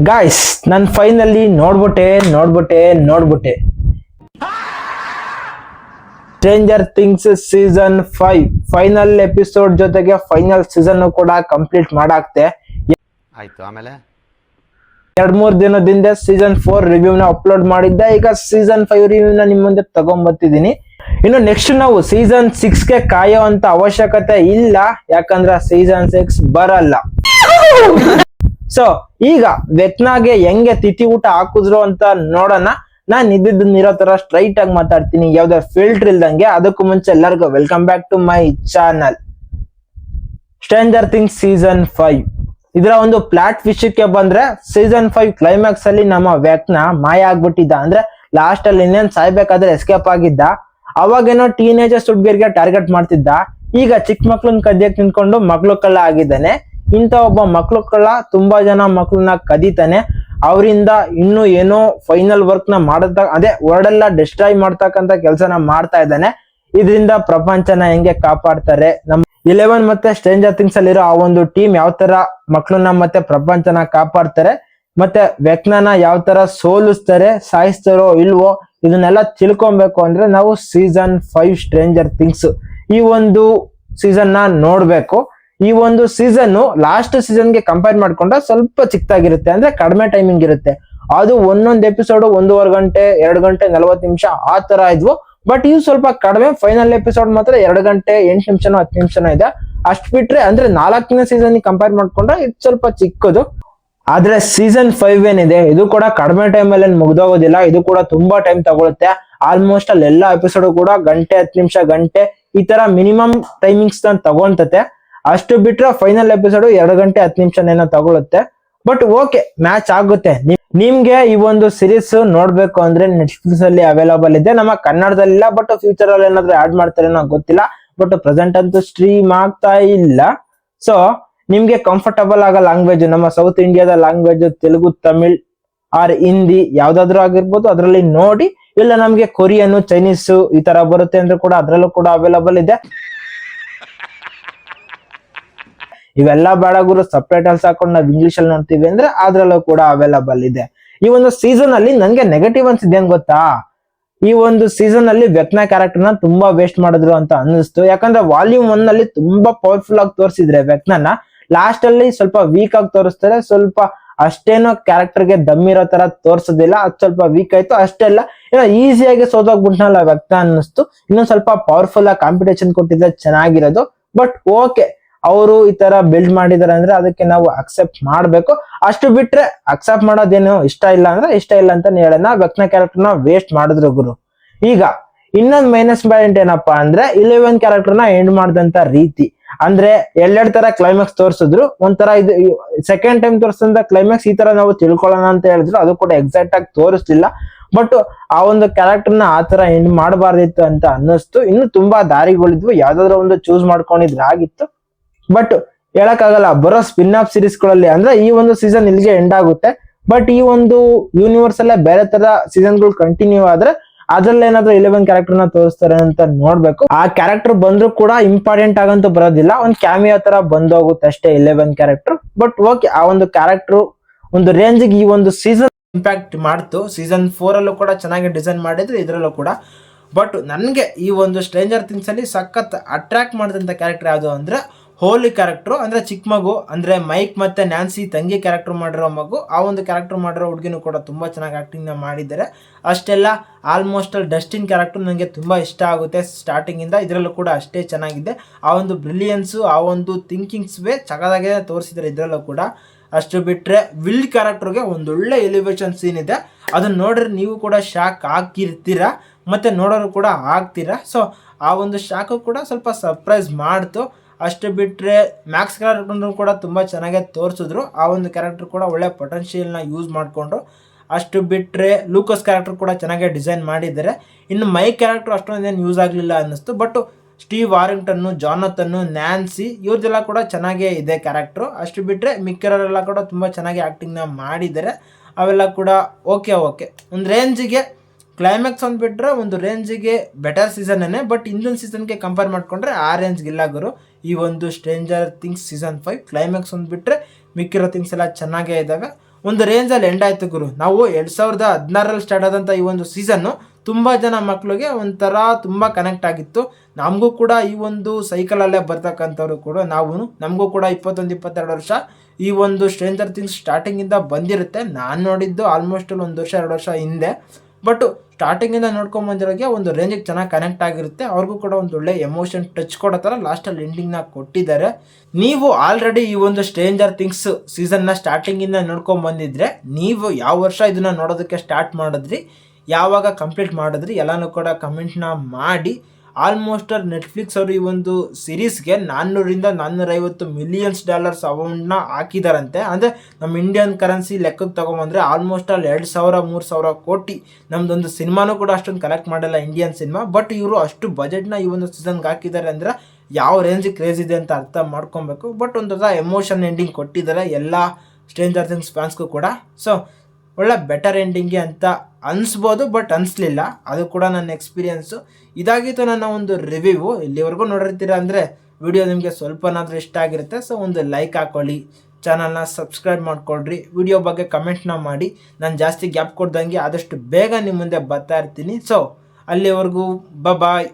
Guys ನಾನು finally ನೋಡ್ಬಿಟ್ಟೆ stranger things season 5 final episode ಜೊತೆಗೆ ಫೈನಲ್ ಸೀಸನ್ ಕೂಡ ಕಂಪ್ಲೀಟ್ ಮಾಡಾಕ್ತೆ. ಆಯ್ತು, ಆಮೇಲೆ 2-3 ದಿನದಿಂದ ಸೀಸನ್ 4 ರಿವ್ಯೂನ ಅಪ್ಲೋಡ್ ಮಾಡಿದ್ದೆ. ಈಗ ಸೀಸನ್ 5 ರಿವ್ಯೂನ ನಿಮ್ಮ ಮುಂದೆ ತಗೊಂಡ್ಬರ್ತಿದ್ದೀನಿ. ಇನ್ನು ನೆಕ್ಸ್ಟ್ ನಾವು ಸೀಸನ್ 6ಗೆ ಕಾಯೋ ಅಂತ ಅವಶ್ಯಕತೆ ಇಲ್ಲ, ಯಾಕಂದ್ರೆ ಸೀಸನ್ 6 ಬರಲ್ಲ. ಸೊ ಈಗ ವೆಕ್ನಾಗೆ ಹೆಂಗೆ ತಿಥಿ ಊಟ ಹಾಕಿದ್ರು ಅಂತ ನೋಡೋಣ. ನಾನ್ ಇರೋ ತರ ಸ್ಟ್ರೈಟ್ ಆಗಿ ಮಾತಾಡ್ತೀನಿ, ಯಾವ್ದೇ ಫಿಲ್ಟರ್ ಇಲ್ದಂಗೆ. ಅದಕ್ಕೂ ಮುಂಚೆ ಎಲ್ಲರಿಗೂ welcome back to my channel. Stranger things season 5 ಇದರ ಒಂದು ಪ್ಲಾಟ್ ವಿಷಯಕ್ಕೆ ಬಂದ್ರೆ, ಸೀಸನ್ 5 ಕ್ಲೈಮ್ಯಾಕ್ಸ್ ಅಲ್ಲಿ ನಮ್ಮ ವೆಕ್ನ ಮಾಯ ಆಗ್ಬಿಟ್ಟಿದ್ದ. ಅಂದ್ರೆ ಲಾಸ್ಟ್ ಅಲ್ಲಿ ಇನ್ನೇನ್ ಸಾಯ್ಬೇಕಾದ್ರೆ ಎಸ್ಕೇಪ್ ಆಗಿದ್ದ. ಅವಾಗೇನೋ ಟೀನೇಜರ್ಸ್ ಹುಡುಗಿಯರಿಗೆ ಟಾರ್ಗೆಟ್ ಮಾಡ್ತಿದ್ದ. ಈಗ ಚಿಕ್ಕ ಮಕ್ಳನ್ನ ಕದಿಯಕ್ ನಿಂತ್ಕೊಂಡು ಮಕ್ಳು ಕಳ್ಳ ಆಗಿದ್ದಾನೆ. ಇಂತ ಒಬ್ಬ ಮಕ್ಳು ಕಳ್ಳ ತುಂಬಾ ಜನ ಮಕ್ಳನ್ನ ಕದೀತಾನೆ. ಅವರಿಂದ ಇನ್ನು ಏನೋ ಫೈನಲ್ ವರ್ಕ್ ನ ಅದೇ ವರ್ಲ್ಡ್ ಎಲ್ಲ ಡಿಸ್ಟ್ರಾಯ್ ಮಾಡ್ತಕ್ಕಂತ ಕೆಲಸನ ಮಾಡ್ತಾ ಇದ್ದಾನೆ. ಇದರಿಂದ ಪ್ರಪಂಚನ ಹೆಂಗೆ ಕಾಪಾಡ್ತಾರೆ, ನಮ್ 11 ಮತ್ತೆ ಸ್ಟ್ರೇಂಜರ್ ಥಿಂಗ್ಸ್ ಅಲ್ಲಿರೋ ಆ ಒಂದು ಟೀಮ್ ಯಾವ ತರ ಮಕ್ಳನ್ನ ಮತ್ತೆ ಪ್ರಪಂಚನ ಕಾಪಾಡ್ತಾರೆ, ಮತ್ತೆ ವೆಕ್ನನ ಯಾವ ತರ ಸೋಲಿಸ್ತಾರೆ, ಸಾಯಿಸ್ತಾರೋ ಇಲ್ವೋ, ಇದನ್ನೆಲ್ಲ ತಿಳ್ಕೊಬೇಕು ಅಂದ್ರೆ ನಾವು ಸೀಸನ್ 5 ಸ್ಟ್ರೇಂಜರ್ ಥಿಂಗ್ಸ್ ಈ ಒಂದು ಸೀಸನ್ ನ ನೋಡ್ಬೇಕು. ಈ ಒಂದು ಸೀಸನ್ ಲಾಸ್ಟ್ ಸೀಸನ್ಗೆ ಕಂಪೇರ್ ಮಾಡ್ಕೊಂಡ್ರೆ ಸ್ವಲ್ಪ ಚಿಕ್ಕದಾಗಿರುತ್ತೆ, ಅಂದ್ರೆ ಕಡಿಮೆ ಟೈಮಿಂಗ್ ಇರುತ್ತೆ. ಅದು ಒಂದೊಂದು ಎಪಿಸೋಡ್ 1.5 ಗಂಟೆ 2 ಗಂಟೆ 40 ನಿಮಿಷ ಆ ತರ ಇದ್ವು. ಬಟ್ ಇವು ಸ್ವಲ್ಪ ಕಡಿಮೆ. ಫೈನಲ್ ಎಪಿಸೋಡ್ ಮಾತ್ರ 2 ಗಂಟೆ 8 ನಿಮಿಷನೋ 10 ನಿಮಿಷನೋ ಇದೆ. ಅಷ್ಟು ಬಿಟ್ರೆ ಅಂದ್ರೆ 4ನೇ ಸೀಸನ್ ಕಂಪೇರ್ ಮಾಡ್ಕೊಂಡ್ರೆ ಇದು ಸ್ವಲ್ಪ ಚಿಕ್ಕದು. ಆದ್ರೆ ಸೀಸನ್ 5 ಏನಿದೆ ಇದು ಕೂಡ ಕಡಿಮೆ ಟೈಮ್ ಅಲ್ಲಿ ಮುಗ್ದೋಗೋದಿಲ್ಲ. ಇದು ಕೂಡ ತುಂಬಾ ಟೈಮ್ ತಗೊಳುತ್ತೆ. ಆಲ್ಮೋಸ್ಟ್ ಅಲ್ಲಿ ಎಲ್ಲಾ ಎಪಿಸೋಡ್ ಕೂಡ ಗಂಟೆ 10 ನಿಮಿಷ ಗಂಟೆ ಈ ತರ ಮಿನಿಮಮ್ ಟೈಮಿಂಗ್ಸ್ ತಗೊಂತತೆ. ಅಷ್ಟು ಬಿಟ್ರೆ ಫೈನಲ್ ಎಪಿಸೋಡ್ 2 ಗಂಟೆ 10 ನಿಮಿಷನೇನೋ ತಗೊಳುತ್ತೆ. ಬಟ್ ಓಕೆ, ಮ್ಯಾಚ್ ಆಗುತ್ತೆ. ನಿಮ್ಗೆ ಈ ಒಂದು ಸಿರೀಸ್ ನೋಡ್ಬೇಕು ಅಂದ್ರೆ ನೆಟ್ಫ್ಲಿಕ್ಸ್ ಅಲ್ಲಿ ಅವೈಲಬಲ್ ಇದೆ. ನಮ್ಮ ಕನ್ನಡದಲ್ಲಿಲ್ಲ, ಬಟ್ ಫ್ಯೂಚರ್ ಅಲ್ಲಿ ಏನಾದ್ರು ಆಡ್ ಮಾಡ್ತಾರೆ ಗೊತ್ತಿಲ್ಲ. ಬಟ್ ಪ್ರೆಸೆಂಟ್ ಅಂತೂ ಸ್ಟ್ರೀಮ್ ಆಗ್ತಾ ಇಲ್ಲ. ಸೊ ನಿಮ್ಗೆ ಕಂಫರ್ಟಬಲ್ ಆಗೋ ಲ್ಯಾಂಗ್ವೇಜ್, ನಮ್ಮ ಸೌತ್ ಇಂಡಿಯಾದ ಲ್ಯಾಂಗ್ವೇಜ್ ತೆಲುಗು, ತಮಿಳ್ ಆರ್ ಹಿಂದಿ ಯಾವ್ದಾದ್ರು ಆಗಿರ್ಬೋದು, ಅದ್ರಲ್ಲಿ ನೋಡಿ. ಇಲ್ಲ ನಮ್ಗೆ ಕೊರಿಯನ್, ಚೈನೀಸ್ ಈ ತರ ಬರುತ್ತೆ ಅಂದ್ರೆ ಕೂಡ ಅದ್ರಲ್ಲೂ ಕೂಡ ಅವೈಲಬಲ್ ಇದೆ. ಇವೆಲ್ಲ ಬೇಡ ಗುರು, ಸಬ್ಟೈಟಲ್ಸ್ ಟೈಟಲ್ಸ್ ಹಾಕೊಂಡು ನಾವು ಇಂಗ್ಲಿಷ್ ಅಲ್ಲಿ ನೋಡ್ತೀವಿ ಅಂದ್ರೆ ಅದ್ರಲ್ಲೂ ಕೂಡ ಅವೈಲಬಲ್ ಇದೆ. ಈ ಒಂದು ಸೀಸನ್ ಅಲ್ಲಿ ನನ್ಗೆ ನೆಗೆಟಿವ್ ಅನ್ಸಿದೆ ಏನ್ ಗೊತ್ತಾ, ಈ ಒಂದು ಸೀಸನ್ ಅಲ್ಲಿ ವೆಕ್ನ ಕ್ಯಾರೆಕ್ಟರ್ ನ ತುಂಬಾ ವೇಸ್ಟ್ ಮಾಡಿದ್ರು ಅಂತ ಅನ್ನಿಸ್ತು. ಯಾಕಂದ್ರೆ ವಾಲ್ಯೂಮ್ 1 ಅಲ್ಲಿ ತುಂಬಾ ಪವರ್ಫುಲ್ ಆಗಿ ತೋರಿಸಿದ್ರೆ ವೆಕ್ನ, ಲಾಸ್ಟ್ ಅಲ್ಲಿ ಸ್ವಲ್ಪ ವೀಕ್ ಆಗಿ ತೋರಿಸ್ತಾರೆ. ಸ್ವಲ್ಪ ಅಷ್ಟೇನೋ ಕ್ಯಾರೆಕ್ಟರ್ ಗೆ ದಮ್ಮಿರೋ ತರ ತೋರ್ಸೋದಿಲ್ಲ, ಅದು ಸ್ವಲ್ಪ ವೀಕ್ ಆಯ್ತು ಅಷ್ಟೆಲ್ಲ. ಏನೋ ಈಸಿಯಾಗಿ ಸೋತೋಗ್ಬಿಟ್ನಲ್ಲ ವೆಕ್ನ ಅನ್ನಿಸ್ತು. ಇನ್ನೊಂದ್ ಸ್ವಲ್ಪ ಪವರ್ಫುಲ್ ಆಗಿ ಕಾಂಪಿಟೇಷನ್ ಕೊಟ್ಟಿದ್ರೆ ಚೆನ್ನಾಗಿರೋದು. ಬಟ್ ಓಕೆ, ಅವರು ಈ ತರ ಬಿಲ್ಡ್ ಮಾಡಿದಾರೆ ಅಂದ್ರೆ ಅದಕ್ಕೆ ನಾವು ಅಕ್ಸೆಪ್ಟ್ ಮಾಡ್ಬೇಕು. ಅಷ್ಟು ಬಿಟ್ರೆ ಅಕ್ಸೆಪ್ಟ್ ಮಾಡೋದೇನು ಇಷ್ಟ ಇಲ್ಲ ಅಂದ್ರೆ ಇಷ್ಟ ಇಲ್ಲ ಅಂತ ಹೇಳೋಣ. ವೆಕ್ನ ಕ್ಯಾರೆಕ್ಟರ್ ನ ವೇಸ್ಟ್ ಮಾಡಿದ್ರು ಗುರು. ಈಗ ಇನ್ನೊಂದು ಮೈನಸ್ ಪಾಯಿಂಟ್ ಏನಪ್ಪಾ ಅಂದ್ರೆ 11 ಕ್ಯಾರೆಕ್ಟರ್ ನ ಎಂಡ್ ಮಾಡಿದಂತ ರೀತಿ. ಅಂದ್ರೆ ಎರಡೆರಡು ತರ ಕ್ಲೈಮ್ಯಾಕ್ಸ್ ತೋರಿಸಿದ್ರು. ಒಂಥರ ಇದು ಸೆಕೆಂಡ್ ಟೈಮ್ ತೋರಿಸಿದಂತ ಕ್ಲೈಮ್ಯಾಕ್ಸ್ ಈ ತರ ನಾವು ತಿಳ್ಕೊಳ್ಳೋಣ ಅಂತ ಹೇಳಿದ್ರು, ಅದು ಕೂಡ ಎಕ್ಸಾಕ್ಟ್ ಆಗಿ ತೋರಿಸ್ಲಿಲ್ಲ. ಬಟ್ ಆ ಒಂದು ಕ್ಯಾರೆಕ್ಟರ್ ನ ಆ ತರ ಎಂಡ್ ಮಾಡಬಾರ್ದಿತ್ತು ಅಂತ ಅನ್ನಿಸ್ತು. ಇನ್ನು ತುಂಬಾ ದಾರಿಗಳಿದ್ವು, ಯಾವ್ದಾದ್ರು ಒಂದು ಚೂಸ್ ಮಾಡ್ಕೊಂಡಿದ್ರೆ ಆಗಿತ್ತು. ಬಟ್ ಹೇಳಕ್ಕಾಗಲ್ಲ, ಬರೋ ಸ್ಪಿನ್ ಆಫ್ ಸೀರೀಸ್ ಗಳಲ್ಲಿ ಅಂದ್ರೆ ಈ ಒಂದು ಸೀಸನ್ ಇಲ್ಲಿಗೆ ಎಂಡ್ ಆಗುತ್ತೆ. ಬಟ್ ಈ ಒಂದು ಯೂನಿವರ್ಸ್ ಅಲ್ಲೇ ಬೇರೆ ತರ ಸೀಸನ್ ಗಳು ಕಂಟಿನ್ಯೂ ಆದ್ರೆ ಅದ್ರಲ್ಲಿ ಏನಾದ್ರು 11 ಕ್ಯಾರೆಕ್ಟರ್ ನ ತೋರಿಸ್ತಾರೆ ಅಂತ ನೋಡ್ಬೇಕು. ಆ ಕ್ಯಾರೆಕ್ಟರ್ ಬಂದ್ರು ಕೂಡ ಇಂಪಾರ್ಟೆಂಟ್ ಆಗಂತೂ ಬರೋದಿಲ್ಲ, ಒಂದ್ ಕ್ಯಾಮಿಯೋ ತರ ಬಂದೋಗುತ್ತೆ ಅಷ್ಟೇ 11 ಕ್ಯಾರೆಕ್ಟರ್. ಬಟ್ ಓಕೆ, ಆ ಒಂದು ಕ್ಯಾರೆಕ್ಟರ್ ಒಂದು ರೇಂಜ್ ಈ ಒಂದು ಸೀಸನ್ ಇಂಪ್ಯಾಕ್ಟ್ ಮಾಡ್ತು. ಸೀಸನ್ 4 ಅಲ್ಲೂ ಕೂಡ ಚೆನ್ನಾಗಿ ಡಿಸೈನ್ ಮಾಡಿದ್ರು, ಇದ್ರಲ್ಲೂ ಕೂಡ. ಬಟ್ ನನ್ಗೆ ಈ ಒಂದು ಸ್ಟ್ರೇಂಜರ್ ಥಿಂಗ್ಸ್ ಅಲ್ಲಿ ಸಖತ್ ಅಟ್ರಾಕ್ಟ್ ಮಾಡಿದಂತ ಕ್ಯಾರೆಕ್ಟರ್ ಯಾವುದು ಅಂದ್ರೆ ಹೋಲಿ ಕ್ಯಾರೆಕ್ಟರ್. ಅಂದ್ರೆ ಚಿಕ್ಕ ಮಗು, ಅಂದ್ರೆ ಮೈಕ್ ಮತ್ತೆ ನ್ಯಾನ್ಸಿ ತಂಗಿ ಕ್ಯಾರೆಕ್ಟರ್ ಮಾಡಿರೋ ಮಗು. ಆ ಒಂದು ಕ್ಯಾರೆಕ್ಟರ್ ಮಾಡಿರೋ ಹುಡುಗಿನೂ ಕೂಡ ತುಂಬಾ ಚೆನ್ನಾಗಿ ಆಕ್ಟಿಂಗ್ ನ ಮಾಡಿದ್ದಾರೆ. ಅಷ್ಟೆಲ್ಲ ಆಲ್ಮೋಸ್ಟ್ ಡಸ್ಟಿನ್ ಕ್ಯಾರೆಕ್ಟರ್ ನನಗೆ ತುಂಬಾ ಇಷ್ಟ ಆಗುತ್ತೆ ಸ್ಟಾರ್ಟಿಂಗ್ ಇಂದ. ಇದರಲ್ಲೂ ಕೂಡ ಅಷ್ಟೇ ಚೆನ್ನಾಗಿದೆ. ಆ ಒಂದು ಬ್ರಿಲಿಯನ್ಸ್, ಆ ಒಂದು ಥಿಂಕಿಂಗ್ಸ್ ಚಕದಾಗೆ ತೋರಿಸಿದ್ದಾರೆ ಇದರಲ್ಲೂ ಕೂಡ. ಅಷ್ಟು ಬಿಟ್ರೆ ವಿಲ್ ಕ್ಯಾರೆಕ್ಟರ್ಗೆ ಒಂದೊಳ್ಳೆ ಎಲಿವೇಶನ್ ಸೀನ್ ಇದೆ. ಅದನ್ನ ನೋಡ್ರೆ ನೀವು ಕೂಡ ಶಾಕ್ ಆಗಿರ್ತೀರಾ, ಮತ್ತೆ ನೋಡೋರು ಕೂಡ ಆಗ್ತೀರಾ. ಸೊ ಆ ಒಂದು ಶಾಕು ಕೂಡ ಸ್ವಲ್ಪ ಸರ್ಪ್ರೈಸ್ ಮಾಡ್ತು. ಅಷ್ಟು ಬಿಟ್ರೆ ಮ್ಯಾಕ್ಸ್ ಕ್ಯಾರೆಕ್ಟರ್ ಕೂಡ ತುಂಬಾ ಚೆನ್ನಾಗಿ ತೋರಿಸಿದ್ರು. ಆ ಒಂದು ಕ್ಯಾರೆಕ್ಟರ್ ಕೂಡ ಒಳ್ಳೆ ಪೊಟೆನ್ಷಿಯಲ್ನ ಯೂಸ್ ಮಾಡಿಕೊಂಡ್ರು. ಅಷ್ಟು ಬಿಟ್ರೆ ಲೂಕಸ್ ಕ್ಯಾರೆಕ್ಟರ್ ಕೂಡ ಚೆನ್ನಾಗಿ ಡಿಸೈನ್ ಮಾಡಿದ್ದಾರೆ. ಇನ್ನು ಮೈಕ್ ಕ್ಯಾರೆಕ್ಟರ್ ಅಷ್ಟೊಂದೇನು ಯೂಸ್ ಆಗಲಿಲ್ಲ ಅನ್ನಿಸ್ತು. ಬಟ್ ಸ್ಟೀವ್ ವಾರಿಂಗ್ಟನ್ನು, ಜಾನಥನ್ನು, ನ್ಯಾನ್ಸಿ ಇವ್ರದ್ದೆಲ್ಲ ಕೂಡ ಚೆನ್ನಾಗೇ ಇದೆ ಕ್ಯಾರೆಕ್ಟರ್. ಅಷ್ಟು ಬಿಟ್ರೆ ಮಿಕ್ಕಿರೋರೆಲ್ಲ ಕೂಡ ತುಂಬಾ ಚೆನ್ನಾಗಿ ಆಕ್ಟಿಂಗ್ನ ಮಾಡಿದ್ದಾರೆ. ಅವೆಲ್ಲ ಕೂಡ ಓಕೆ. ಒಂದು ರೇಂಜಿಗೆ ಕ್ಲೈಮ್ಯಾಕ್ಸ್ ಅಂದ್ಬಿಟ್ರೆ ಒಂದು ರೇಂಜಿಗೆ ಬೆಟರ್ ಸೀಸನ್ನೇ. ಬಟ್ ಇಂದಿನ ಸೀಸನ್ಗೆ ಕಂಪೇರ್ ಮಾಡ್ಕೊಂಡ್ರೆ ಆ ರೇಂಜ್ಗೆ ಇಲ್ಲ ಗುರು ಈ ಒಂದು ಸ್ಟ್ರೇಂಜರ್ ಥಿಂಗ್ಸ್ ಸೀಸನ್ 5. ಕ್ಲೈಮ್ಯಾಕ್ಸ್ ಅಂದ್ಬಿಟ್ರೆ ಮಿಕ್ಕಿರೋ ಥಿಂಗ್ಸ್ ಎಲ್ಲ ಚೆನ್ನಾಗೇ ಇದ್ದಾವೆ. ಒಂದು ರೇಂಜಲ್ಲಿ ಎಂಡ್ ಆಯ್ತು ಗುರು. ನಾವು 2016ರಲ್ಲಿ ಸ್ಟಾರ್ಟ್ ಆದಂಥ ಈ ಒಂದು ಸೀಸನ್ನು ತುಂಬ ಜನ ಮಕ್ಕಳಿಗೆ ಒಂಥರ ತುಂಬ ಕನೆಕ್ಟ್ ಆಗಿತ್ತು. ನಮಗೂ ಕೂಡ ಈ ಒಂದು ಸೈಕಲಲ್ಲೇ ಬರ್ತಕ್ಕಂಥವ್ರು ಕೂಡ ನಮಗೂ ಕೂಡ 21-22 ವರ್ಷ ಈ ಒಂದು ಸ್ಟ್ರೇಂಜರ್ ಥಿಂಗ್ಸ್ ಸ್ಟಾರ್ಟಿಂಗಿಂದ ಬಂದಿರುತ್ತೆ. ನಾನು ನೋಡಿದ್ದು ಆಲ್ಮೋಸ್ಟ್ 1 ವರ್ಷ 2 ವರ್ಷ ಹಿಂದೆ. ಬಟ್ ಸ್ಟಾರ್ಟಿಂಗಿಂದ ನೋಡ್ಕೊಂಬಂದಿರೋಗೆ ಒಂದು ರೇಂಜಿಗೆ ಚೆನ್ನಾಗಿ ಕನೆಕ್ಟ್ ಆಗಿರುತ್ತೆ. ಅವ್ರಿಗೂ ಕೂಡ ಒಂದು ಒಳ್ಳೆ ಎಮೋಷನ್ ಟಚ್ ಕೊಡೋ ಥರ ಲಾಸ್ಟಲ್ಲಿ ಎಂಡಿಂಗ್ನ ಕೊಟ್ಟಿದ್ದಾರೆ. ನೀವು ಆಲ್ರೆಡಿ ಈ ಒಂದು ಸ್ಟ್ರೇಂಜರ್ ಥಿಂಗ್ಸ್ ಸೀಸನ್ನ ಸ್ಟಾರ್ಟಿಂಗಿಂದ ನೋಡ್ಕೊಂಬಂದಿದ್ರೆ, ನೀವು ಯಾವ ವರ್ಷ ಇದನ್ನು ನೋಡೋದಕ್ಕೆ ಸ್ಟಾರ್ಟ್ ಮಾಡಿದ್ರಿ, ಯಾವಾಗ ಕಂಪ್ಲೀಟ್ ಮಾಡಿದ್ರಿ ಎಲ್ಲನೂ ಕೂಡ ಕಮೆಂಟ್ನ ಮಾಡಿ. ಆಲ್ಮೋಸ್ಟ್ ನೆಟ್ಫ್ಲಿಕ್ಸ್ ಅವರು ಈ ಒಂದು ಸಿರೀಸ್ಗೆ $400-450 ಮಿಲಿಯನ್ಸ್ ಅಮೌಂಟ್ನ ಹಾಕಿದಾರಂತೆ. ಅಂದರೆ ನಮ್ಮ ಇಂಡಿಯನ್ ಕರೆನ್ಸಿ ಲೆಕ್ಕಕ್ಕೆ ತೊಗೊಂಬಂದರೆ ಆಲ್ಮೋಸ್ಟ್ 2,000-3,000 ಕೋಟಿ. ನಮ್ಮದೊಂದು ಸಿನಿಮಾನೂ ಕೂಡ ಅಷ್ಟೊಂದು ಕಲೆಕ್ಟ್ ಮಾಡಿಲ್ಲ ಇಂಡಿಯನ್ ಸಿನಿಮಾ. ಬಟ್ ಇವರು ಅಷ್ಟು ಬಜೆಟ್ನ ಈ ಒಂದು ಸೀಸನ್ಗೆ ಹಾಕಿದ್ದಾರೆ ಅಂದರೆ ಯಾವ ರೇಂಜಿಗೆ ಕ್ರೇಜ್ ಇದೆ ಅಂತ ಅರ್ಥ ಮಾಡ್ಕೊಬೇಕು. ಬಟ್ ಒಂಥರ ಎಮೋಷನ್ ಎಂಡಿಂಗ್ ಕೊಟ್ಟಿದ್ದಾರೆ ಎಲ್ಲ ಸ್ಟ್ರೇಂಜರ್ ಥಿಂಗ್ಸ್ ಫ್ಯಾನ್ಸ್ಗೂ ಕೂಡ. ಸೊ ಒಳ್ಳೆ ಬೆಟರ್ ಎಂಡಿಂಗ್ಗೆ ಅಂತ ಅನಿಸ್ಬೋದು, ಬಟ್ ಅನಿಸ್ಲಿಲ್ಲ. ಅದು ಕೂಡ ನನ್ನ ಎಕ್ಸ್ಪೀರಿಯೆನ್ಸು. ಇದಾಗಿತ್ತು ನನ್ನ ಒಂದು ರಿವ್ಯೂ. ಇಲ್ಲಿವರೆಗೂ ನೋಡಿರ್ತೀರ ಅಂದರೆ ವಿಡಿಯೋ ನಿಮಗೆ ಸ್ವಲ್ಪನಾದರೂ ಇಷ್ಟ ಆಗಿರುತ್ತೆ. ಸೊ ಒಂದು ಲೈಕ್ ಹಾಕ್ಕೊಳ್ಳಿ, ಚಾನಲ್ನ ಸಬ್ಸ್ಕ್ರೈಬ್ ಮಾಡ್ಕೊಳ್ರಿ, ವಿಡಿಯೋ ಬಗ್ಗೆ ಕಮೆಂಟ್ನ ಮಾಡಿ. ನಾನು ಜಾಸ್ತಿ ಗ್ಯಾಪ್ ಕೊಡ್ದಂಗೆ ಆದಷ್ಟು ಬೇಗ ನಿಮ್ಮ ಮುಂದೆ ಬರ್ತಾ ಇರ್ತೀನಿ. ಸೊ ಅಲ್ಲಿವರೆಗೂ ಬಾಯ್.